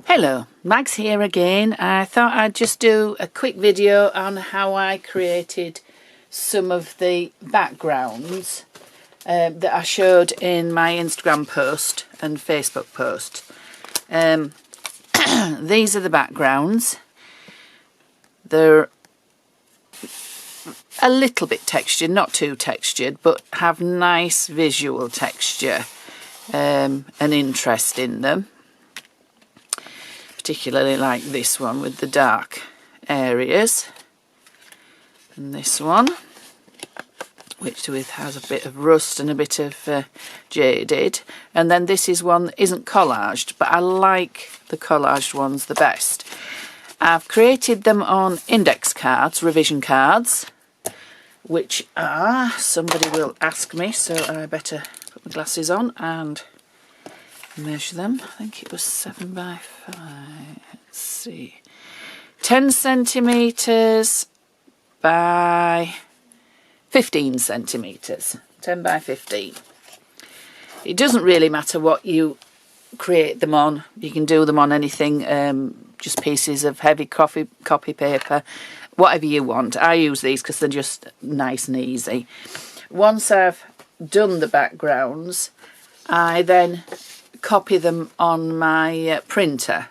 Hello, Mags here again. I thought I'd just do a quick video on how I created some of the backgrounds that I showed in my Instagram post and Facebook post. These are the backgrounds. They're a little bit textured, not too textured, but have nice visual texture and interest in them. Particularly like this one with the dark areas, and this one which has a bit of rust and a bit of jaded, and then this is one that isn't collaged, but I like the collaged ones the best. I've created them on index cards, revision cards, which are, somebody will ask me, so I better put my glasses on and measure them. I think it was 7 by 5. Let's see, 10 centimeters by 15 centimeters. 10 by 15. It doesn't really matter what you create them on. You can do them on anything, just pieces of heavy copy paper, whatever you want. I use these because they're just nice and easy. Once I've done the backgrounds, I then copy them on my printer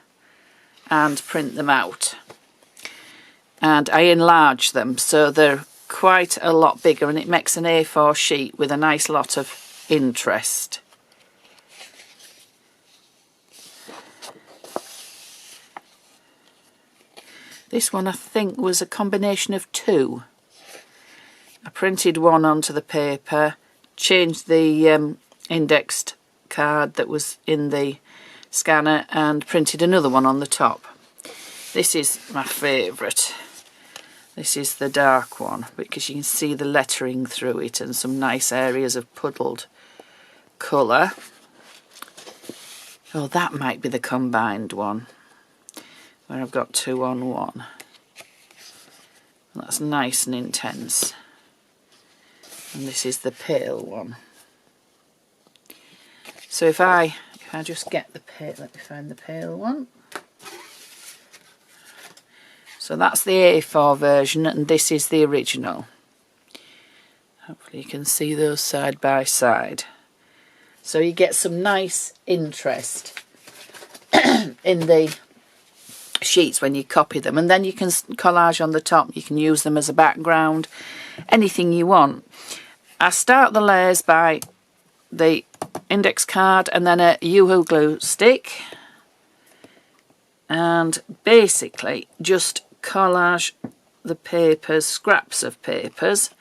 and print them out, and I enlarge them so they're quite a lot bigger, and it makes an A4 sheet with a nice lot of interest. This one I think was a combination of two. I printed one onto the paper, changed the indexed card that was in the scanner and printed another one on the top. This is my favourite. This is the dark one because you can see the lettering through it and some nice areas of puddled colour. Oh, that might be the combined one where I've got 2 on 1. That's nice and intense. And this is the pale one. So if I just get the pale, let me find the pale one. So that's the A4 version and this is the original. Hopefully you can see those side by side. So you get some nice interest in the sheets when you copy them, and then you can collage on the top. You can use them as a background, anything you want. I start the layers by the index card and then a UHU glue stick, and basically just collage the papers, scraps of papers.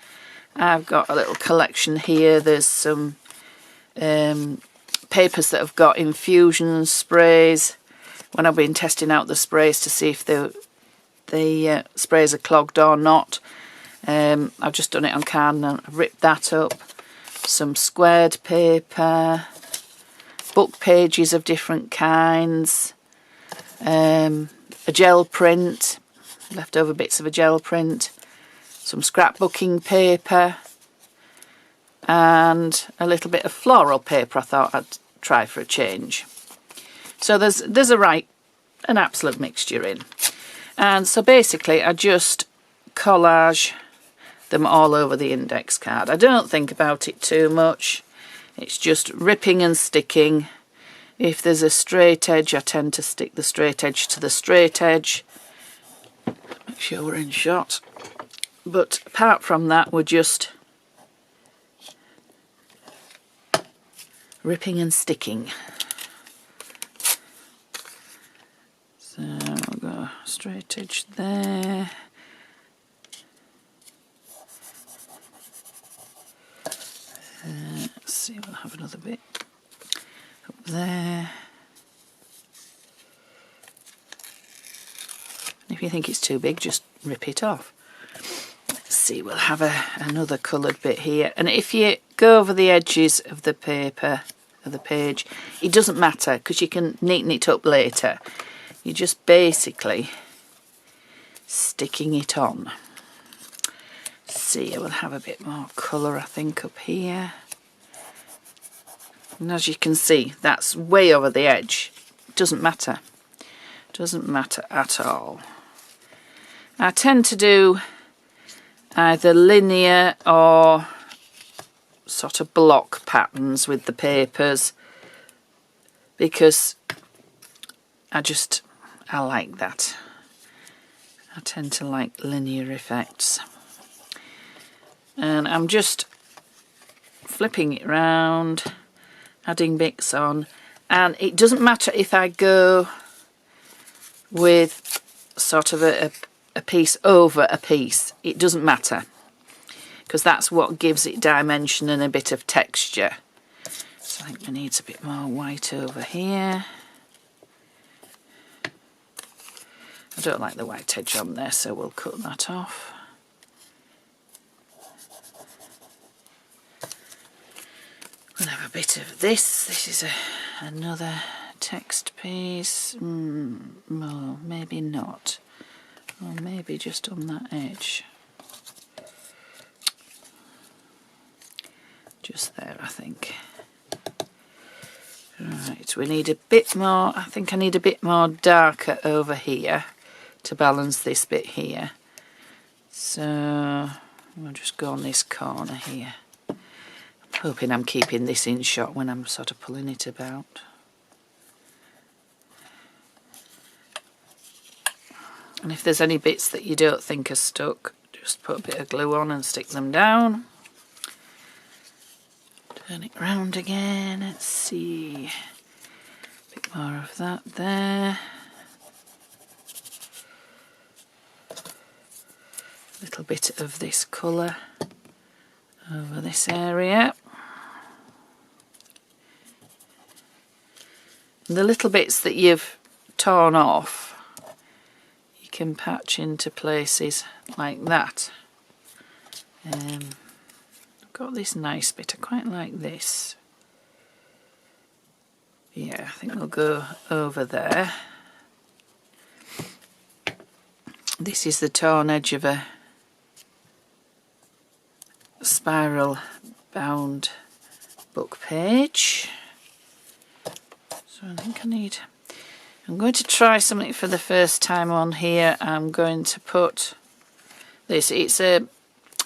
I've got a little collection here. There's some papers that have got infusion sprays when I've been testing out the sprays to see if the sprays are clogged or not. I've just done it on card and I've ripped that up. Some squared paper, book pages of different kinds, a gel print, leftover bits of a gel print, some scrapbooking paper, and a little bit of floral paper I thought I'd try for a change. So there's an absolute mixture in. And so basically I just collage them all over the index card. I don't think about it too much. It's just ripping and sticking. If there's a straight edge, I tend to stick the straight edge to the straight edge. Make sure we're in shot. But apart from that, we're just ripping and sticking. So I'll go straight edge there. Let's see, we'll have another bit up there. If you think it's too big, just rip it off. Let's see, we'll have another coloured bit here. And if you go over the edges of the paper, of the page, it doesn't matter because you can neaten it up later. You're just basically sticking it on. See, we'll have a bit more colour I think up here. And as you can see, that's way over the edge. It doesn't matter. Doesn't matter at all. I tend to do either linear or sort of block patterns with the papers because I like that. I tend to like linear effects. And I'm just flipping it round, adding bits on, and it doesn't matter if I go with sort of a piece over a piece. It doesn't matter, because that's what gives it dimension and a bit of texture. So I think we need a bit more white over here. I don't like the white edge on there, so we'll cut that off. We'll have a bit of this. This is another text piece. Well, maybe not. Or maybe just on that edge. Just there, I think. Right, we need a bit more. I think I need a bit more darker over here to balance this bit here. So we'll just go on this corner here. I'm hoping I'm keeping this in shot when I'm sort of pulling it about. And if there's any bits that you don't think are stuck, just put a bit of glue on and stick them down. Turn it round again, let's see. A bit more of that there. A little bit of this colour over this area. And the little bits that you've torn off, you can patch into places like that. I've got this nice bit, I quite like this. Yeah, I think we'll go over there. This is the torn edge of a spiral bound book page. So I think I'm going to try something for the first time on here. I'm going to put this, it's a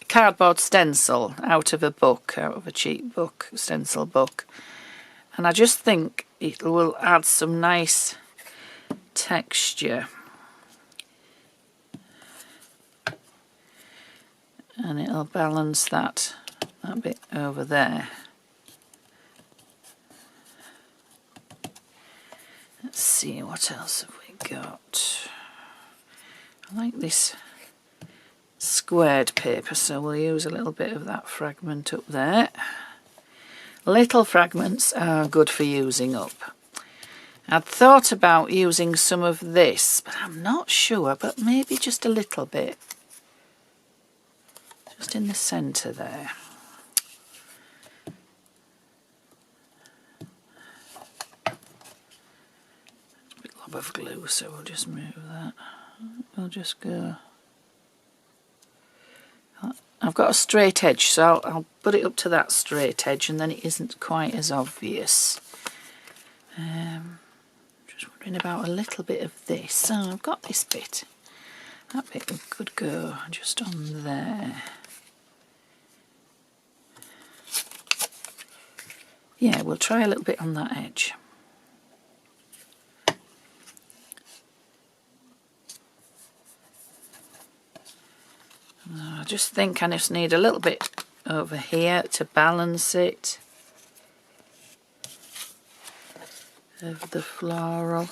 cardboard stencil out of a book, out of a cheap book, stencil book. And I just think it will add some nice texture. And it'll balance that bit over there. Let's see, what else have we got? I like this squared paper, so we'll use a little bit of that fragment up there. Little fragments are good for using up. I'd thought about using some of this, but I'm not sure, but maybe just a little bit. Just in the centre there. A bit lob of glue, so we'll just move that. We'll just go. I've got a straight edge, so I'll put it up to that straight edge, and then it isn't quite as obvious. Just wondering about a little bit of this. So I've got this bit. That bit could go just on there. Yeah, we'll try a little bit on that edge. I just think I just need a little bit over here to balance it. Of the floral.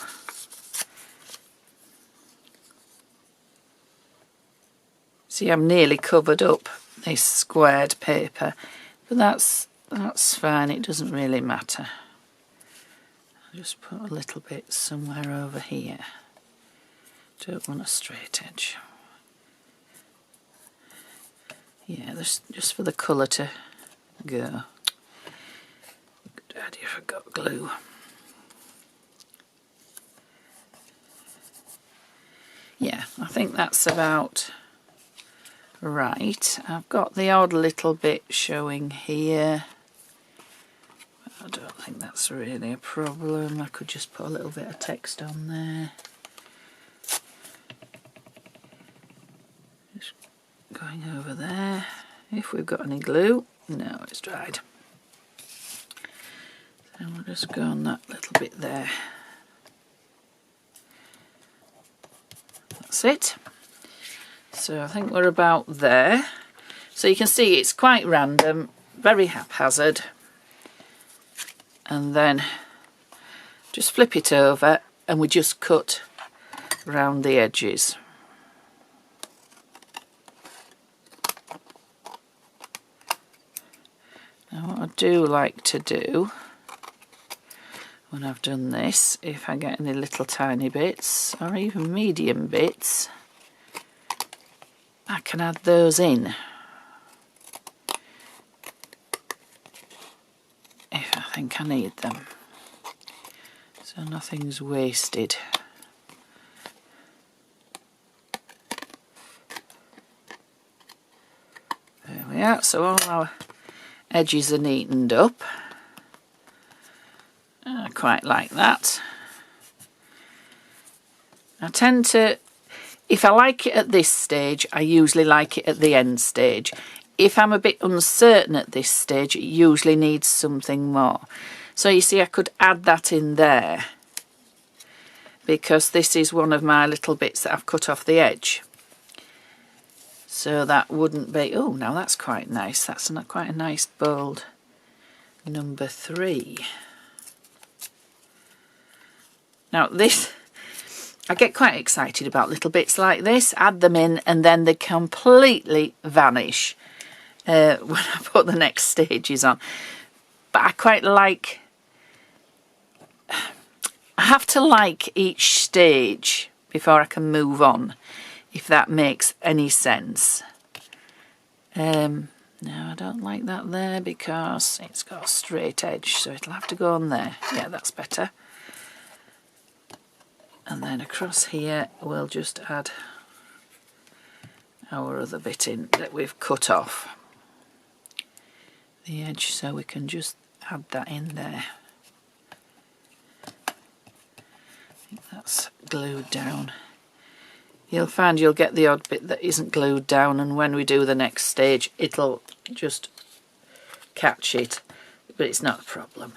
See, I'm nearly covered up this squared paper, but that's fine, it doesn't really matter. I'll just put a little bit somewhere over here. Don't want a straight edge. Yeah, just for the colour to go. Good idea if I've got glue. Yeah, I think that's about right. I've got the odd little bit showing here. I don't think that's really a problem. I could just put a little bit of text on there. going over there. If we've got any glue. No, it's dried. So we'll just go on that little bit there. That's it. So I think we're about there. So you can see it's quite random, very haphazard. And then just flip it over and we just cut around the edges. Now what I do like to do when I've done this, if I get any little tiny bits or even medium bits, I can add those in if I think I need them, so nothing's wasted. There we are, so all our edges are neatened up. I quite like that. I tend to, if I like it at this stage, I usually like it at the end stage. If I'm a bit uncertain at this stage, it usually needs something more. So you see I could add that in there because this is one of my little bits that I've cut off the edge. So that wouldn't be, oh, now that's quite nice. That's quite a nice bold number 3. Now this, I get quite excited about little bits like this, add them in and then they completely vanish when I put the next stages on. But I quite like, I have to like each stage before I can move on, if that makes any sense. No, I don't like that there because it's got a straight edge, so it'll have to go on there. Yeah, that's better. And then across here we'll just add our other bit in that we've cut off the edge, so we can just add that in there. I think that's glued down. You'll find you'll get the odd bit that isn't glued down, and when we do the next stage it'll just catch it, but it's not a problem.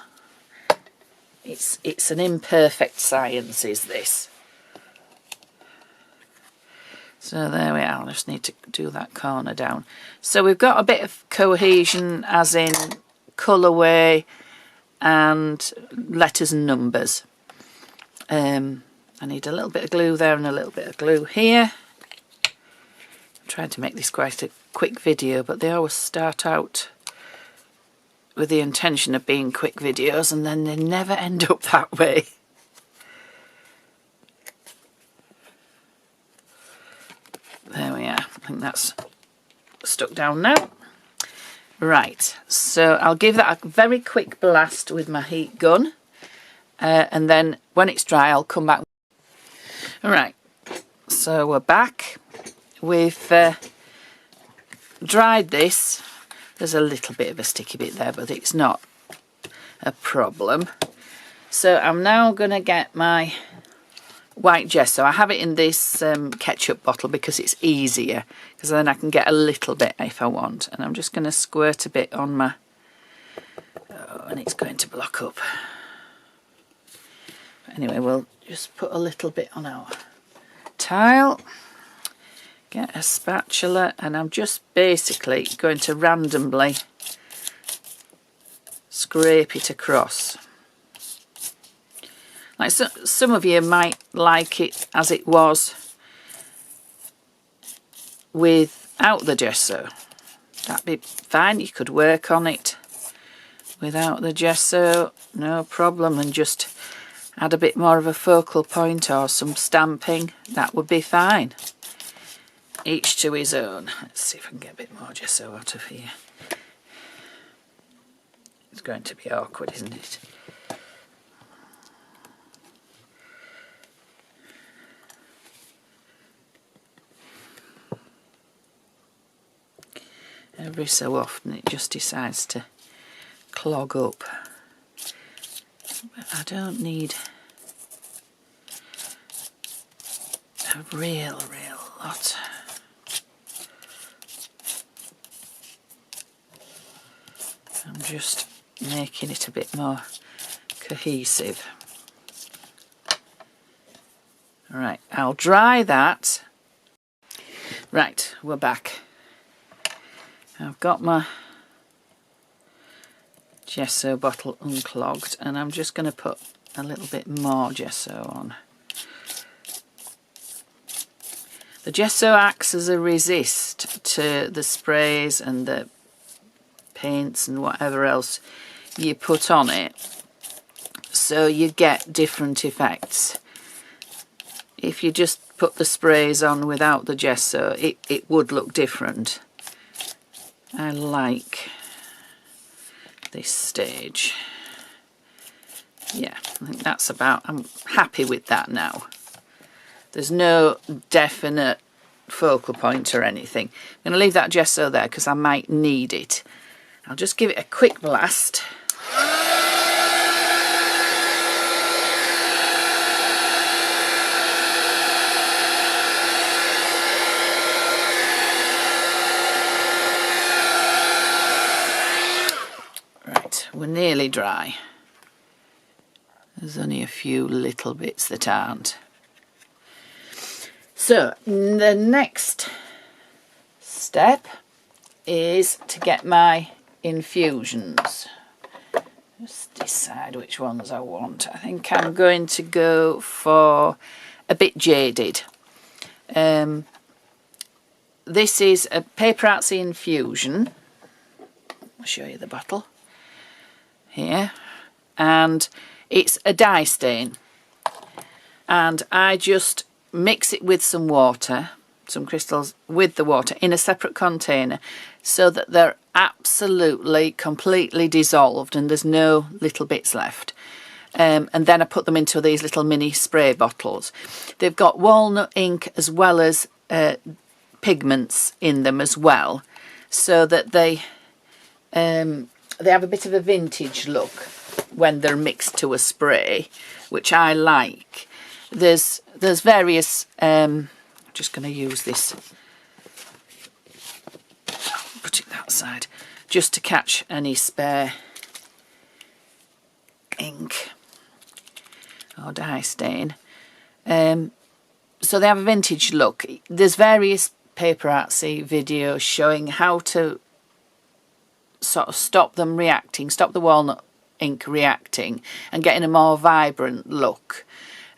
It's an imperfect science, is this. So there we are, I just need to do that corner down. So we've got a bit of cohesion, as in colourway and letters and numbers. I need a little bit of glue there and a little bit of glue here. I'm trying to make this quite a quick video, but they always start out with the intention of being quick videos and then they never end up that way. There we are, I think that's stuck down now. Right, so I'll give that a very quick blast with my heat gun and then when it's dry I'll come back. Alright, so we're back. We've dried this. There's a little bit of a sticky bit there, but it's not a problem. So I'm now going to get my white gesso. I have it in this ketchup bottle because it's easier, because then I can get a little bit if I want. And I'm just going to squirt a bit on my... Oh, and it's going to block up. But anyway, we'll just put a little bit on our tile. Get a spatula and I'm just basically going to randomly scrape it across. Like some of you might like it as it was without the gesso. That'd be fine, you could work on it without the gesso, no problem, and just add a bit more of a focal point or some stamping, that would be fine. Each to his own. Let's see if I can get a bit more gesso out of here. It's going to be awkward, isn't it? Every so often it just decides to clog up. But I don't need a real lot. I'm just making it a bit more cohesive. Right, I'll dry that. Right, we're back. I've got my gesso bottle unclogged and I'm just going to put a little bit more gesso on. The gesso acts as a resist to the sprays and the paints and whatever else you put on it, so you get different effects. If you just put the sprays on without the gesso, it would look different. I like this stage. Yeah, I think that's about, I'm happy with that now. There's no definite focal point or anything. I'm going to leave that gesso there because I might need it. I'll just give it a quick blast. Right, we're nearly dry. There's only a few little bits that aren't. So the next step is to get my infusions. Just decide which ones I want. I think I'm going to go for a bit jaded. This is a PaperArtsy Infusion. I'll show you the bottle here, and it's a dye stain, and I just mix it with some water, some crystals with the water in a separate container so that they're absolutely completely dissolved and there's no little bits left. And then I put them into these little mini spray bottles. They've got walnut ink as well as pigments in them as well, so that they have a bit of a vintage look when they're mixed to a spray, which I like. There's various, I'm just going to use this, put it that side, just to catch any spare ink or dye stain. So they have a vintage look. There's various PaperArtsy videos showing how to sort of stop them reacting, stop the walnut ink reacting and getting a more vibrant look.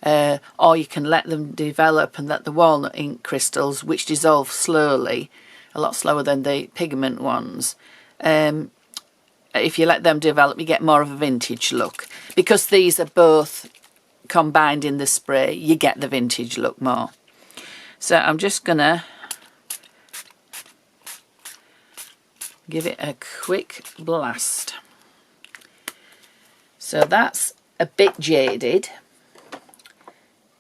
Or you can let them develop and let the walnut ink crystals, which dissolve slowly, a lot slower than the pigment ones, if you let them develop, you get more of a vintage look. Because these are both combined in the spray, you get the vintage look more. So I'm just gonna give it a quick blast. So that's a bit jaded.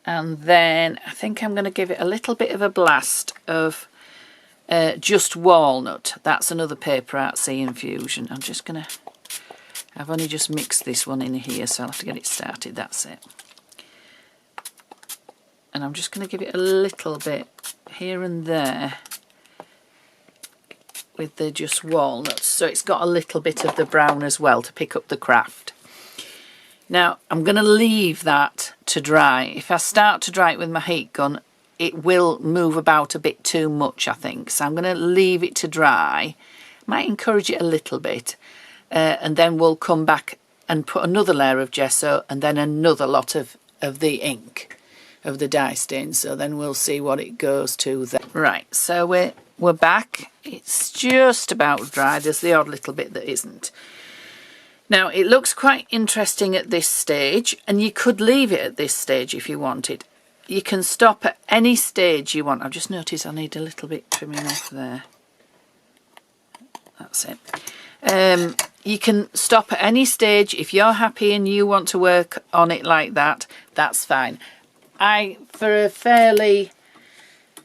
And then I think I'm going to give it a little bit of a blast of just walnut. That's another PaperArtsy infusion. I'm just going to, I've only just mixed this one in here, so I'll have to get it started. That's it. And I'm just going to give it a little bit here and there with the just walnuts, so it's got a little bit of the brown as well to pick up the craft. Now I'm going to leave that to dry. If I start to dry it with my heat gun, it will move about a bit too much, I think. So I'm going to leave it to dry. Might encourage it a little bit, and then we'll come back and put another layer of gesso and then another lot of the ink, of the dye stain. So then we'll see what it goes to then. Right, so we're back. It's just about dry. There's the odd little bit that isn't. Now it looks quite interesting at this stage, and you could leave it at this stage if you wanted. You can stop at any stage you want. I've just noticed I need a little bit trimming off there. That's it. You can stop at any stage. If you're happy and you want to work on it like that, that's fine. For a fairly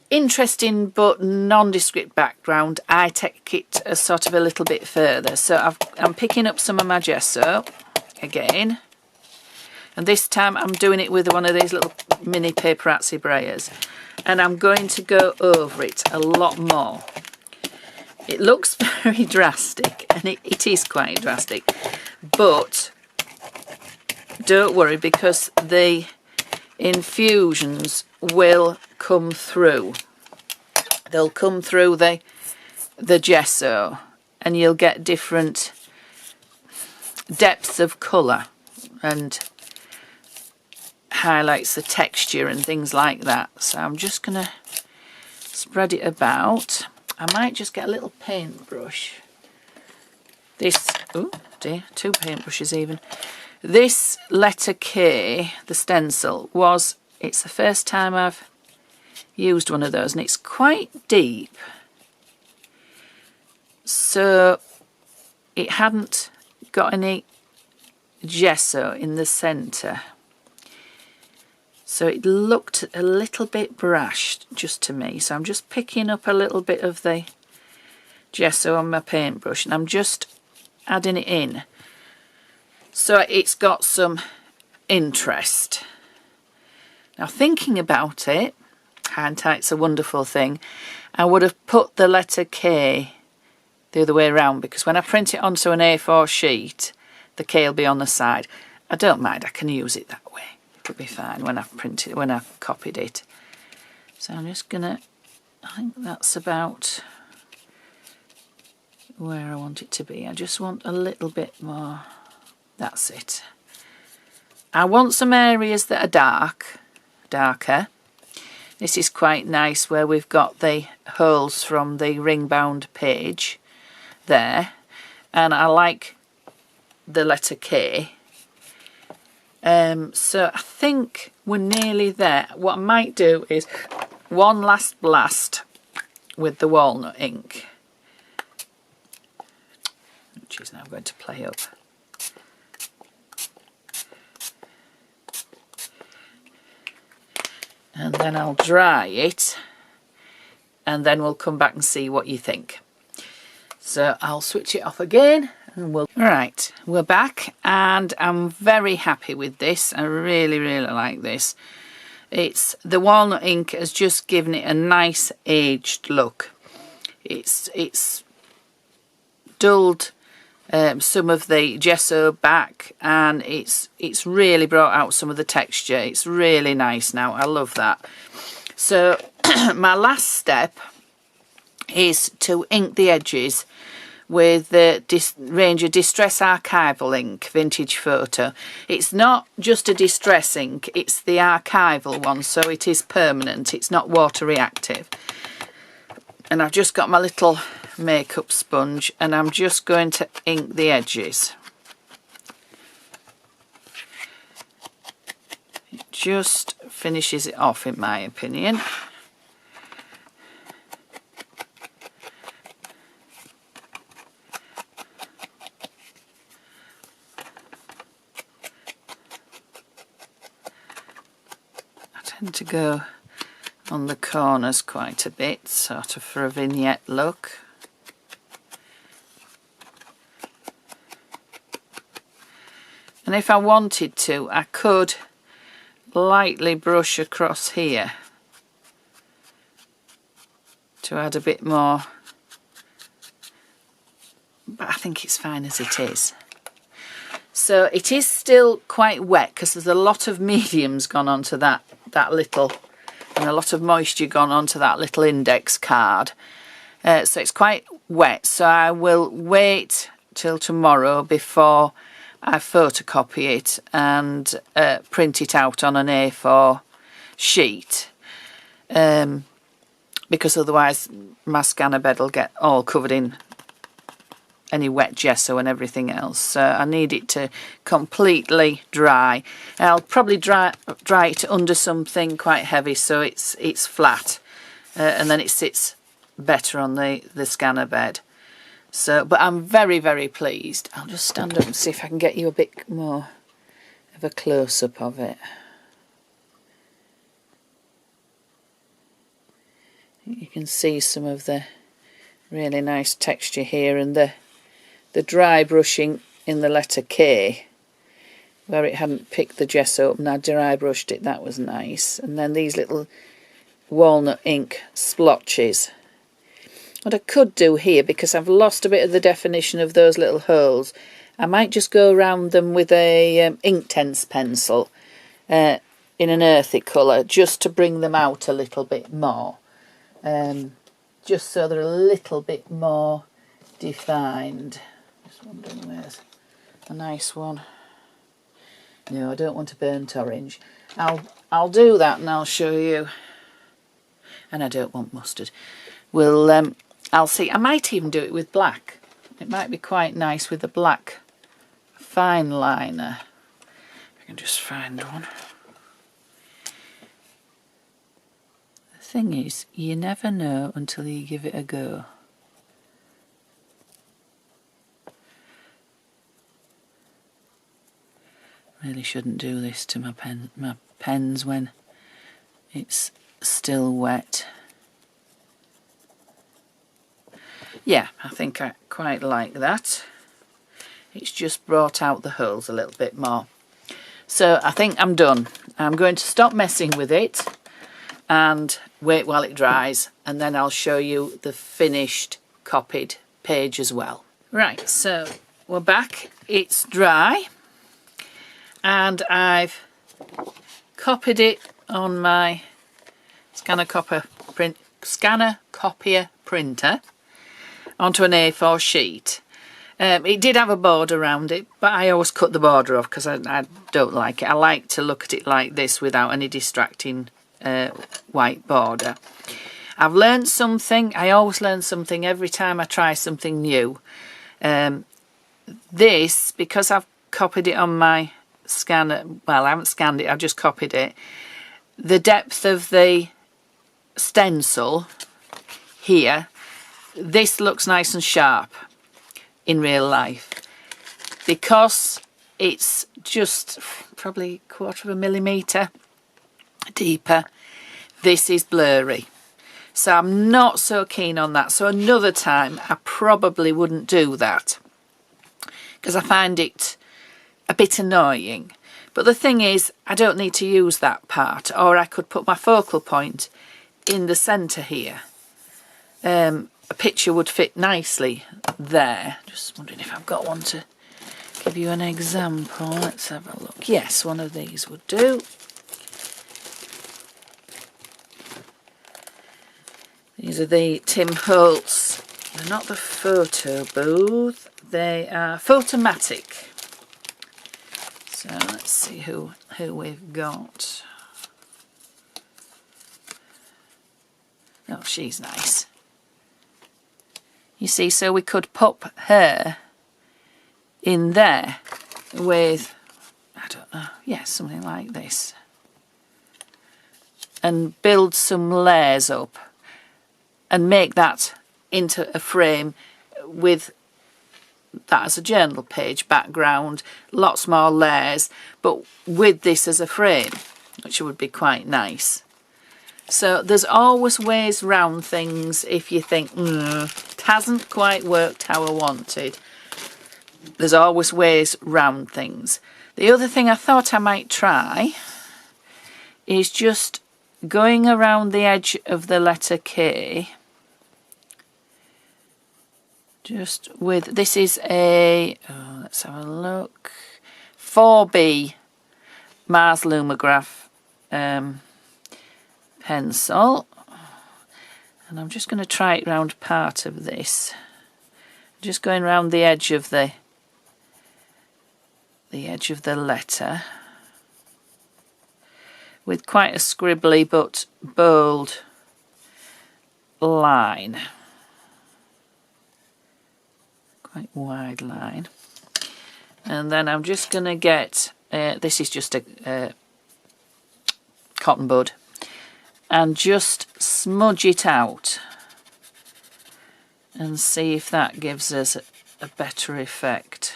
interesting but nondescript background, I take it a sort of a little bit further. So I'm picking up some of my gesso again, and this time I'm doing it with one of these little mini PaperArtsy brayers, and I'm going to go over it a lot more. It looks very drastic, and it is quite drastic, but don't worry, because the infusions will come through. They'll come through the gesso, and you'll get different depths of colour and highlights the texture and things like that. So I'm just going to spread it about. I might just get a little paintbrush. This, oh dear, 2 paintbrushes even. This letter K, the stencil, it's the first time I've used one of those, and it's quite deep. So it hadn't got any gesso in the centre. So it looked a little bit brushed just to me. So I'm just picking up a little bit of the gesso on my paintbrush, and I'm just adding it in. So it's got some interest. Now, thinking about it, hindsight's a wonderful thing, I would have put the letter K the other way around, because when I print it onto an A4 sheet, the K will be on the side. I don't mind, I can use it that way. It'll be fine when I've copied it. So I'm just gonna, I think that's about where I want it to be. I just want a little bit more. That's it. I want some areas that are darker. This is quite nice where we've got the holes from the ring bound page there, and I like the letter K. So I think we're nearly there. What I might do is one last blast with the walnut ink, which is now going to play up. And then I'll dry it, and then we'll come back and see what you think. So I'll switch it off again, and right, we're back, and I'm very happy with this. I really, really like this. The walnut ink has just given it a nice aged look. It's dulled some of the gesso back, and it's really brought out some of the texture. It's really nice now. I love that. So my last step is to ink the edges with the range of Distress Archival ink, Vintage Photo. It's not just a distress ink, it's the archival one, so it is permanent, it's not water reactive. And I've just got my little makeup sponge, and I'm just going to ink the edges. It just finishes it off, in my opinion. I tend to go on the corners quite a bit, sort of for a vignette look. And if I wanted to, I could lightly brush across here to add a bit more, but I think it's fine as it is. So it is still quite wet, because there's a lot of mediums gone onto that little, and a lot of moisture gone onto that little index card. So it's quite wet, so I will wait till tomorrow before I photocopy it and print it out on an A4 sheet, because otherwise my scanner bed will get all covered in any wet gesso and everything else. So I need it to completely dry. I'll probably dry it under something quite heavy so it's flat, and then it sits better on the scanner bed. So, but I'm very, very pleased. I'll just stand up and see if I can get you a bit more of a close-up of it. You can see some of the really nice texture here, and the dry brushing in the letter K, where it hadn't picked the gesso up and I dry brushed it. That was nice. And then these little walnut ink splotches. what I could do here, because I've lost a bit of the definition of those little holes, I might just go around them with a Inktense pencil in an earthy colour, just to bring them out a little bit more, just so they're a little bit more defined. Just wondering where's a nice one. No, I don't want a burnt orange. I'll do that and I'll show you. And I don't want mustard. We'll I'll see. I might even do it with black. It might be quite nice with the black fineliner. I can just find one. The thing is, you never know until you give it a go. Really shouldn't do this to my pens when it's still wet. Yeah, I think I quite like that. It's just brought out the holes a little bit more. So I think I'm done. I'm going to stop messing with it and wait while it dries, and then I'll show you the finished copied page as well. Right, so we're back. It's dry and I've copied it on my scanner copier printer onto an A4 sheet. It did have a border around it, but I always cut the border off because I don't like it. I like to look at it like this without any distracting white border. I've learned something. I always learn something every time I try something new. This, because I've copied it on my scanner, well, I haven't scanned it, I've just copied it. The depth of the stencil here, this looks nice and sharp in real life, because it's just probably 1/4 millimetre deeper. This is blurry, so I'm not so keen on that. So another time I probably wouldn't do that because I find it a bit annoying. But the thing is, I don't need to use that part, or I could put my focal point in the centre here. A picture would fit nicely there. Just wondering if I've got one to give you an example. Let's have a look. Yes, one of these would do. These are the Tim Holtz. They're not the photo booth. They are Photomatic. So let's see who we've got. Oh, she's nice. You see, so we could pop her in there with, I don't know, yeah, something like this. And build some layers up and make that into a frame with that as a journal page background, lots more layers, but with this as a frame, which would be quite nice. So there's always ways round things if you think, it hasn't quite worked how I wanted. There's always ways round things. The other thing I thought I might try is just going around the edge of the letter K. Just with, this is a, let's have a look, 4B Mars Lumograph pencil, and I'm just going to try it round part of this, just going round the edge of the letter with quite a scribbly but bold line, quite wide line. And then I'm just going to get this is just a cotton bud, and just smudge it out and see if that gives us a better effect.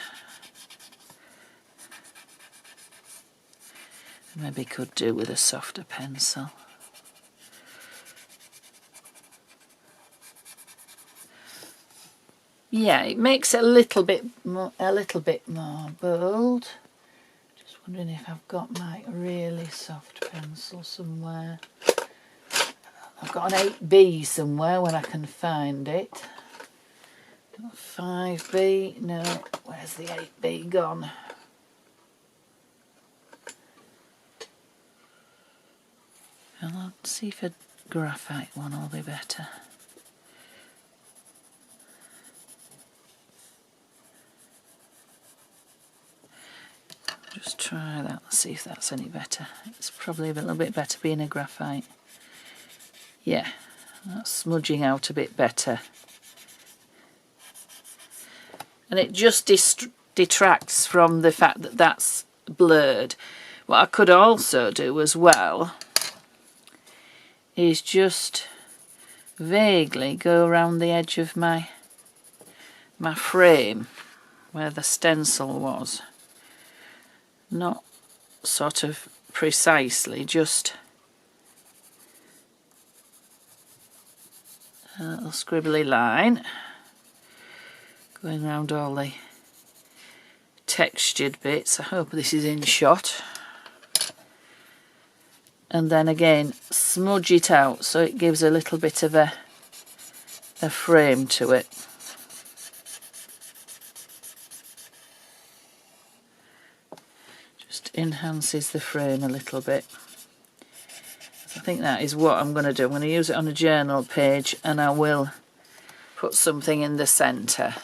Maybe could do with a softer pencil. Yeah, it makes it a little bit more bold. Just wondering if I've got my really soft pencil somewhere. I've got an 8B somewhere when I can find it. 5B, no, where's the 8B gone? I'll see if a graphite one will be better. Just try that and see if that's any better. It's probably a little bit better being a graphite. Yeah, that's smudging out a bit better. And it just detracts from the fact that that's blurred. What I could also do as well is just vaguely go around the edge of my frame where the stencil was. Not sort of precisely, just a little scribbly line going around all the textured bits. I hope this is in shot. And then again smudge it out so it gives a little bit of a frame to it. Just enhances the frame a little bit. I think that is what I'm going to do. I'm going to use it on a journal page, and I will put something in the centre.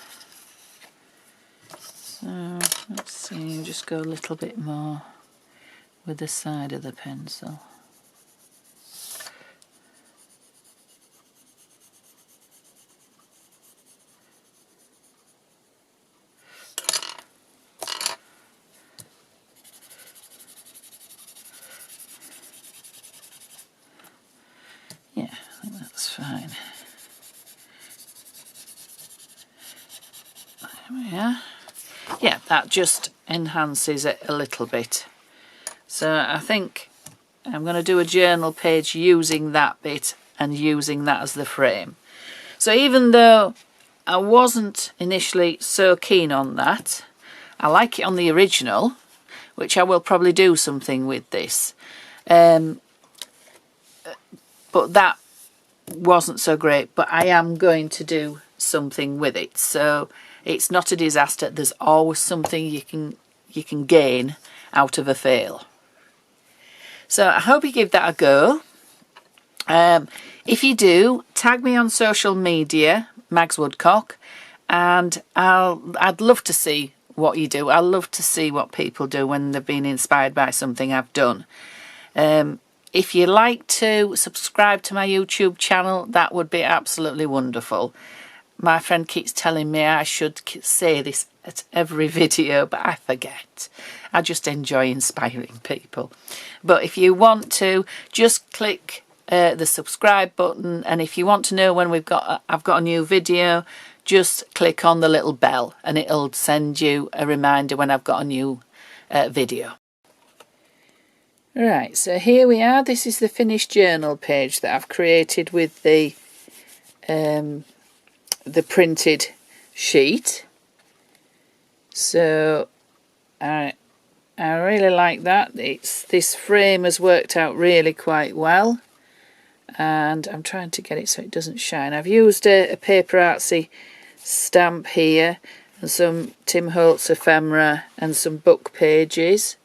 So let's see, just go a little bit more with the side of the pencil. Yeah, I think that's fine. There we are. Yeah, that just enhances it a little bit. So I think I'm going to do a journal page using that bit and using that as the frame. So even though I wasn't initially so keen on that, I like it on the original, which I will probably do something with this. But that wasn't so great, but I am going to do something with it. So it's not a disaster. There's always something you can gain out of a fail. So I hope you give that a go. If you do, tag me on social media, Mags Woodcock, and I'd love to see what you do. I love to see what people do when they've been inspired by something I've done. If you like to subscribe to my YouTube channel, that would be absolutely wonderful. My friend keeps telling me I should say this at every video, but I forget. I just enjoy inspiring people. But if you want to, just click the subscribe button, and if you want to know when I've got a new video, just click on the little bell and it'll send you a reminder when I've got a new video. Right, so here we are. This is the finished journal page that I've created with the printed sheet. So I really like that. This frame has worked out really quite well, and I'm trying to get it so it doesn't shine. I've used a PaperArtsy stamp here and some Tim Holtz ephemera and some book pages,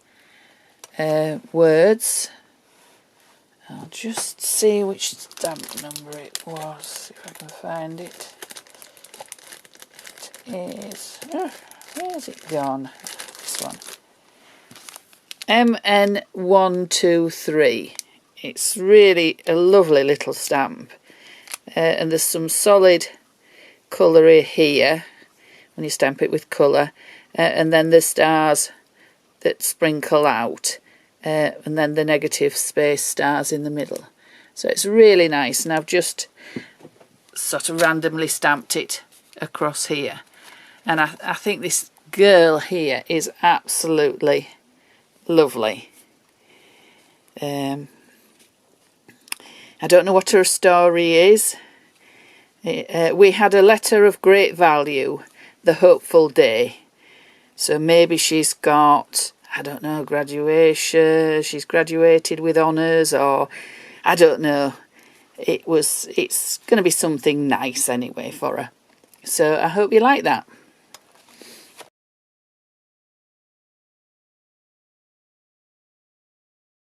words. I'll just see which stamp number it was, if I can find it. It is, where's it gone? This one. MN123. It's really a lovely little stamp. And there's some solid colour here when you stamp it with colour. And then the stars that sprinkle out. And then the negative space stars in the middle. So it's really nice, and I've just sort of randomly stamped it across here. And I think this girl here is absolutely lovely. I don't know what her story is. We had a letter of great value, the hopeful day. So maybe she's got, I don't know, graduation, she's graduated with honours, or I don't know. it's going to be something nice anyway for her. So I hope you like that.